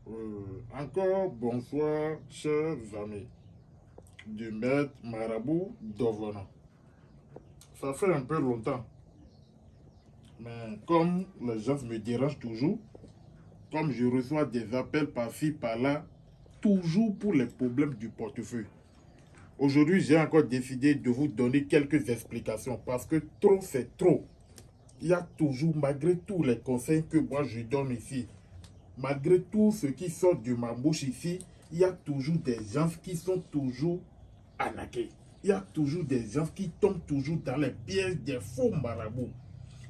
Encore bonsoir, chers amis du maître Marabout d'Ovona. Ça fait un peu longtemps, mais comme les gens me dérangent toujours, comme je reçois des appels par-ci, par-là, toujours pour les problèmes du portefeuille. Aujourd'hui, j'ai encore décidé de vous donner quelques explications parce que trop, c'est trop. Il y a toujours, malgré tous les conseils que moi je donne ici, malgré tout ce qui sort de ma bouche ici, il y a toujours des gens qui sont toujours arnaqués. Il y a toujours des gens qui tombent toujours dans les pièges des faux marabouts.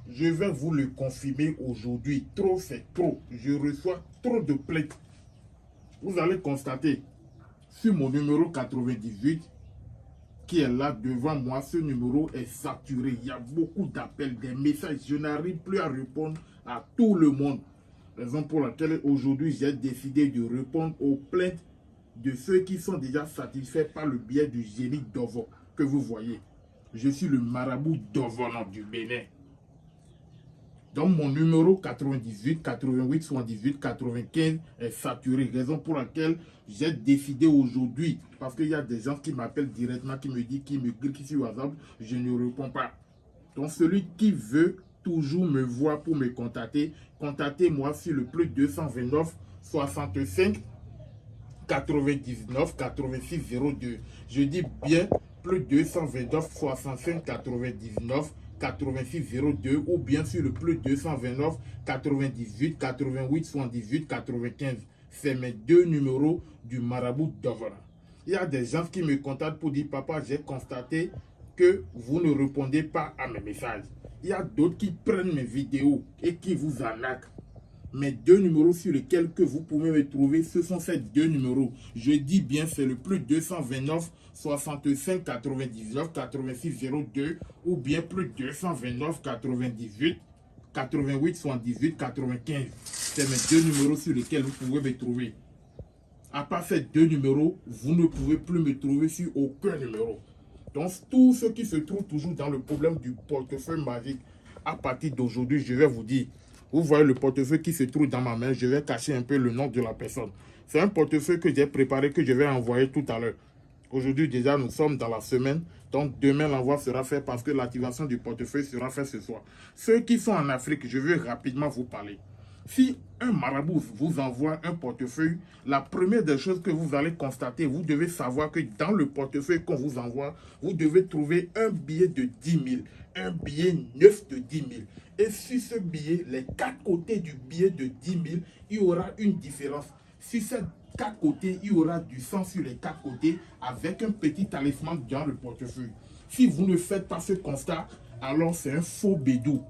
Je vais vous le confirmer aujourd'hui. Trop, c'est trop. Je reçois trop de plaintes. Vous allez constater sur mon numéro 98 qui est là devant moi, ce numéro est saturé. Il y a beaucoup d'appels, des messages. Je n'arrive plus à répondre à tout le monde. Raison pour laquelle aujourd'hui j'ai décidé de répondre aux plaintes de ceux qui sont déjà satisfaits par le biais du génie d'Ovo que vous voyez. Je suis le marabout d'Ovono du Bénin. Donc mon numéro 98, 88, 78, 95 est saturé. Raison pour laquelle j'ai décidé aujourd'hui, parce qu'il y a des gens qui m'appellent directement, qui me disent, qui me cliquent sur WhatsApp, je ne réponds pas. Donc celui qui veut toujours me voir pour me contacter, contactez-moi sur le plus 229 65 99 86 02. Je dis bien plus 229 65 99 86 02 ou bien sur le plus 229 98 88 78 95. C'est mes deux numéros du marabout d'Ovara. Il y a des gens qui me contactent pour dire papa, j'ai constaté que vous ne répondez pas à mes messages. Il y a d'autres qui prennent mes vidéos et qui vous arnaquent. Mes deux numéros sur lesquels que vous pouvez me trouver, ce sont ces deux numéros. Je dis bien, c'est le plus 229 65 99 86 02 ou bien plus 229 98 88 78 95. C'est mes deux numéros sur lesquels vous pouvez me trouver. À part ces deux numéros, vous ne pouvez plus me trouver sur aucun numéro. Donc, tous ceux qui se trouvent toujours dans le problème du portefeuille magique, à partir d'aujourd'hui, je vais vous dire, vous voyez le portefeuille qui se trouve dans ma main, je vais cacher un peu le nom de la personne. C'est un portefeuille que j'ai préparé, que je vais envoyer tout à l'heure. Aujourd'hui, déjà, nous sommes dans la semaine. Donc, demain, l'envoi sera fait parce que l'activation du portefeuille sera faite ce soir. Ceux qui sont en Afrique, je vais rapidement vous parler. Si un marabout vous envoie un portefeuille, la première des choses que vous allez constater, vous devez savoir que dans le portefeuille qu'on vous envoie, vous devez trouver un billet de 10 000, un billet neuf de 10 000. Et sur ce billet, les quatre côtés du billet de 10 000, il y aura une différence. Si ces quatre côtés, il y aura du sang sur les quatre côtés avec un petit talisman dans le portefeuille. Si vous ne faites pas ce constat, alors c'est un faux bédou.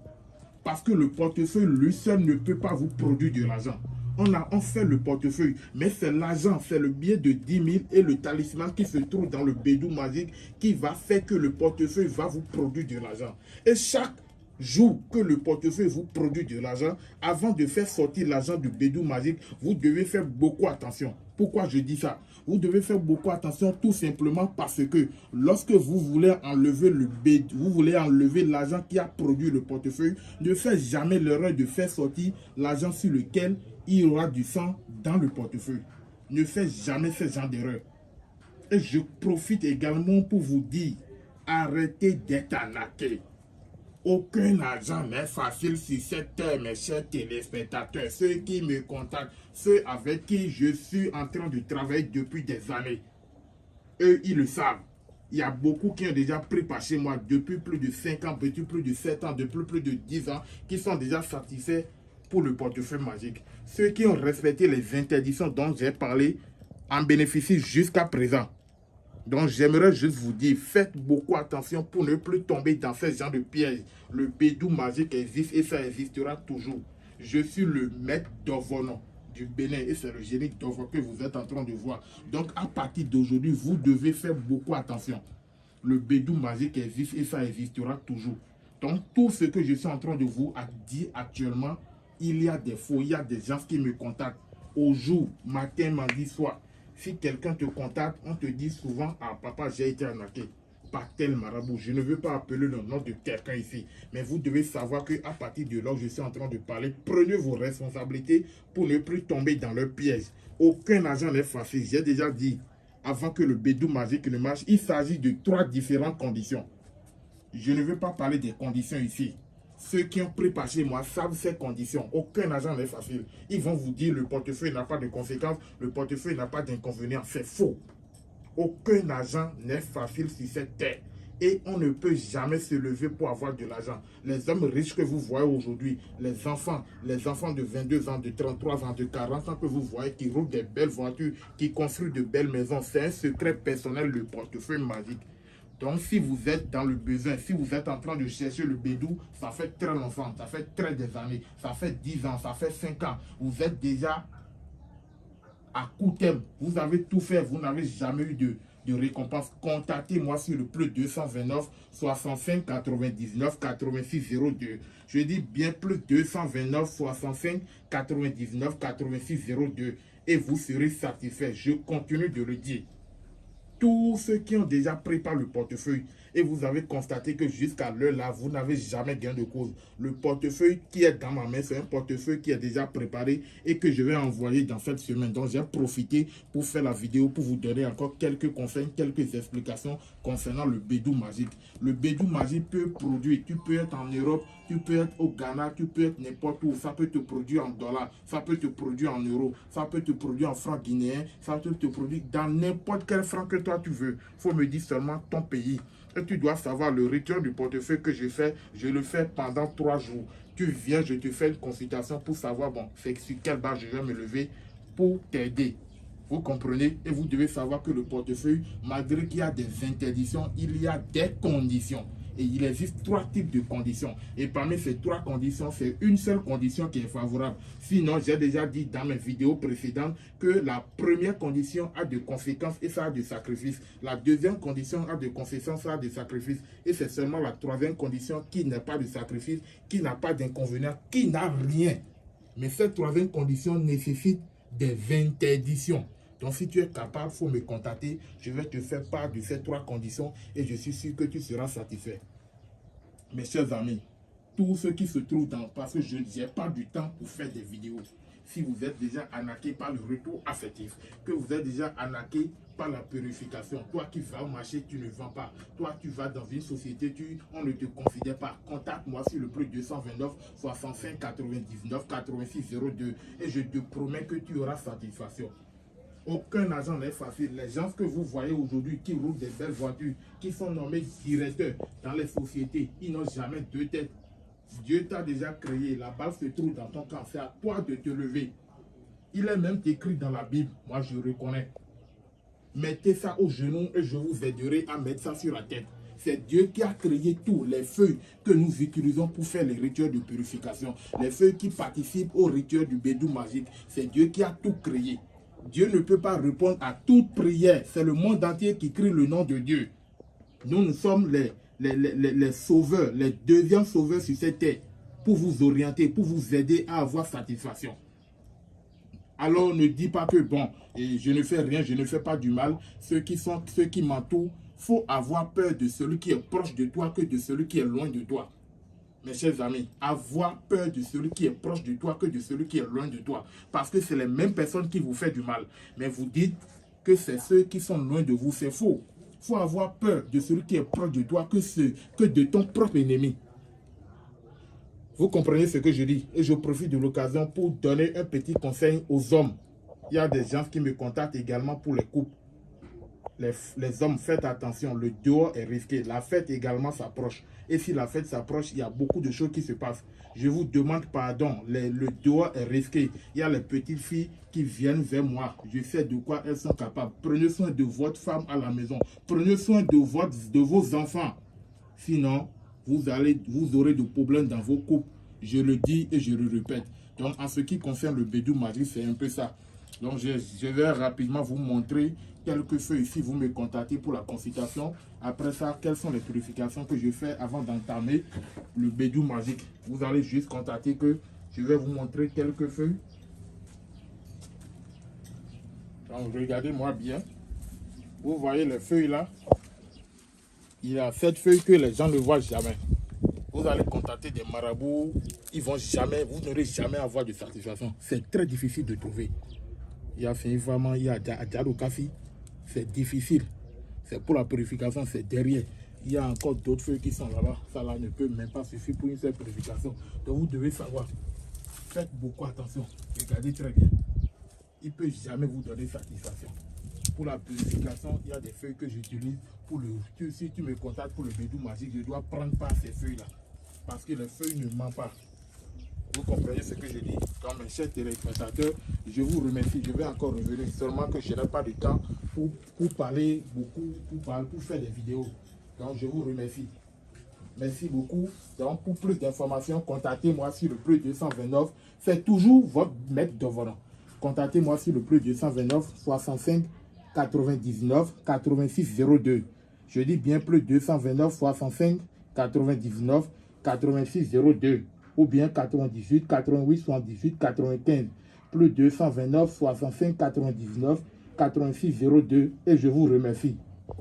Parce que le portefeuille, lui seul, ne peut pas vous produire de l'argent. On fait le portefeuille, mais c'est l'argent, c'est le billet de 10 000 et le talisman qui se trouve dans le bédou magique qui va faire que le portefeuille va vous produire de l'argent. Et chaque jour que le portefeuille vous produit de l'argent, avant de faire sortir l'argent du bédou magique, vous devez faire beaucoup attention. Pourquoi je dis ça? Vous devez faire beaucoup attention tout simplement parce que lorsque vous voulez enlever le bédou, vous voulez enlever l'argent qui a produit le portefeuille, ne faites jamais l'erreur de faire sortir l'argent sur lequel il y aura du sang dans le portefeuille. Ne faites jamais ce genre d'erreur. Et je profite également pour vous dire, arrêtez d'être arnaqué. Aucun argent n'est facile sur cette terre, mes chers téléspectateurs. Ceux qui me contactent, ceux avec qui je suis en train de travailler depuis des années, eux, ils le savent. Il y a beaucoup qui ont déjà pris par chez moi depuis plus de 5 ans, depuis plus de 7 ans, depuis plus de 10 ans, qui sont déjà satisfaits pour le portefeuille magique. Ceux qui ont respecté les interdictions dont j'ai parlé en bénéficient jusqu'à présent. Donc j'aimerais juste vous dire, faites beaucoup attention pour ne plus tomber dans ce genre de piège. Le bédou magique existe et ça existera toujours. Je suis le maître d'Ovono du Bénin et c'est le génie d'Ovo que vous êtes en train de voir. Donc à partir d'aujourd'hui, vous devez faire beaucoup attention. Le bédou magique existe et ça existera toujours. Donc tout ce que je suis en train de vous dire actuellement, il y a des faux, il y a des gens qui me contactent au jour, matin, mardi, soir. Si quelqu'un te contacte, on te dit souvent, ah papa, j'ai été arnaqué. pas tel marabout. Je ne veux pas appeler le nom de quelqu'un ici. Mais vous devez savoir qu'à partir de là où je suis en train de parler, prenez vos responsabilités pour ne plus tomber dans leur piège. Aucun agent n'est facile. J'ai déjà dit, avant que le bédou magique ne marche, il s'agit de 3 différentes conditions. Je ne veux pas parler des conditions ici. Ceux qui ont pris par chez moi savent ces conditions. Aucun agent n'est facile. Ils vont vous dire le portefeuille n'a pas de conséquences, le portefeuille n'a pas d'inconvénients. C'est faux. Aucun agent n'est facile sur cette terre. Et on ne peut jamais se lever pour avoir de l'argent. Les hommes riches que vous voyez aujourd'hui, les enfants de 22 ans, de 33 ans, de 40 ans que vous voyez qui roulent des belles voitures, qui construisent de belles maisons, c'est un secret personnel, le portefeuille magique. Donc, si vous êtes dans le besoin, si vous êtes en train de chercher le bédou, ça fait très longtemps, ça fait très des années, ça fait 10 ans, ça fait 5 ans. Vous êtes déjà à court terme. Vous avez tout fait, vous n'avez jamais eu de récompense. Contactez-moi sur le plus 229 65 99 86 02. Je dis bien plus 229 65 99 86 02 et vous serez satisfait. Je continue de le dire. Tous ceux qui ont déjà pris par le portefeuille et vous avez constaté que jusqu'à l'heure là, vous n'avez jamais gain de cause. Le portefeuille qui est dans ma main, c'est un portefeuille qui est déjà préparé et que je vais envoyer dans cette semaine. Donc, j'ai profité pour faire la vidéo pour vous donner encore quelques conseils, quelques explications concernant le bédou magique. Le bédou magique peut produire, tu peux être en Europe, tu peux être au Ghana, tu peux être n'importe où. Ça peut te produire en dollars, ça peut te produire en euros, ça peut te produire en francs guinéens, ça peut te produire dans n'importe quel franc que toi tu veux. Il faut me dire seulement ton pays. Et tu dois savoir le rituel du portefeuille que je fais. Je le fais pendant 3 jours. Tu viens, je te fais une consultation pour savoir, bon, c'est sur quelle base je vais me lever pour t'aider. Vous comprenez? Et vous devez savoir que le portefeuille, malgré qu'il y a des interdictions, il y a des conditions. Et il existe 3 types de conditions. Et parmi ces 3 conditions, c'est une seule condition qui est favorable. Sinon, j'ai déjà dit dans mes vidéos précédentes que la première condition a de conséquences et ça a de sacrifices. La deuxième condition a de conséquences, ça a de sacrifices. Et c'est seulement la troisième condition qui n'a pas de sacrifice, qui n'a pas d'inconvénient, qui n'a rien. Mais cette troisième condition nécessite des interdictions. Donc, si tu es capable, il faut me contacter. Je vais te faire part de ces 3 conditions et je suis sûr que tu seras satisfait. Mes chers amis, tous ceux qui se trouvent dans... Parce que je n'ai pas du temps pour faire des vidéos. Si vous êtes déjà arnaqué par le retour affectif, que vous êtes déjà arnaqué par la purification, toi qui vas au marché, tu ne vends pas. Toi, tu vas dans une société, on ne te considère pas. Contacte-moi sur le plus 229 65 99 86 02 et je te promets que tu auras satisfaction. Aucun agent n'est facile. Les gens que vous voyez aujourd'hui qui roulent des belles voitures, qui sont nommés directeurs dans les sociétés, ils n'ont jamais 2 têtes. Dieu t'a déjà créé. La balle se trouve dans ton camp. C'est à toi de te lever. Il est même écrit dans la Bible. Moi, je reconnais. Mettez ça aux genoux et je vous aiderai à mettre ça sur la tête. C'est Dieu qui a créé tous les feuilles que nous utilisons pour faire les rituels de purification. Les feuilles qui participent au rituel du bédou magique. C'est Dieu qui a tout créé. Dieu ne peut pas répondre à toute prière. C'est le monde entier qui crie le nom de Dieu. Nous sommes les sauveurs, les deuxièmes sauveurs sur cette terre pour vous orienter, pour vous aider à avoir satisfaction. Alors ne dis pas que bon, et je ne fais rien, je ne fais pas du mal. Ceux qui m'entourent, il faut avoir peur de celui qui est proche de toi que de celui qui est loin de toi. Mes chers amis, avoir peur de celui qui est proche de toi que de celui qui est loin de toi. Parce que c'est les mêmes personnes qui vous font du mal. Mais vous dites que c'est ceux qui sont loin de vous. C'est faux. Il faut avoir peur de celui qui est proche de toi que de ton propre ennemi. Vous comprenez ce que je dis? Et je profite de l'occasion pour donner un petit conseil aux hommes. Il y a des gens qui me contactent également pour les couples. Les hommes, faites attention, le dehors est risqué. La fête également s'approche. Et si la fête s'approche, il y a beaucoup de choses qui se passent. Je vous demande pardon, le dehors est risqué. Il y a les petites filles qui viennent vers moi. Je sais de quoi elles sont capables. Prenez soin de votre femme à la maison. Prenez soin de vos enfants. Sinon, vous aurez des problèmes dans vos couples. Je le dis et je le répète. Donc, en ce qui concerne le bédou magique, c'est un peu ça. Donc, je vais rapidement vous montrer quelques feuilles ici. Vous me contactez pour la consultation. Après ça, quelles sont les purifications que je fais avant d'entamer le bédou magique. Vous allez juste contacter que je vais vous montrer quelques feuilles. Donc, regardez-moi bien. Vous voyez les feuilles là. Il y a cette feuille que les gens ne voient jamais. Vous allez contacter des marabouts, ils vont jamais, vous n'aurez jamais avoir de satisfaction. C'est très difficile de trouver. Il y a vraiment, il y a Diallo Kafi, c'est difficile. C'est pour la purification, c'est derrière. Il y a encore d'autres feuilles qui sont là-bas. Ça là ne peut même pas suffire pour une seule purification. Donc vous devez savoir. Faites beaucoup attention. Regardez très bien. Il ne peut jamais vous donner satisfaction. Pour la purification, il y a des feuilles que j'utilise. Si tu me contactes pour le bédou magique, je dois prendre pas ces feuilles-là. Parce que les feuilles ne mentent pas. Vous comprenez ce que je dis? Donc mes chers téléspectateurs, je vous remercie. Je vais encore revenir. Seulement que je n'ai pas de temps pour parler beaucoup, pour faire des vidéos. Donc je vous remercie. Merci beaucoup. Donc pour plus d'informations, contactez-moi sur le plus 229. C'est toujours votre maître d'Ovoran. Contactez-moi sur le plus 229 65 99 86 02. Je dis bien plus 229 65 99 86 02 ou bien 98 88 78 95 plus 229 65 99 86 02 et je vous remercie.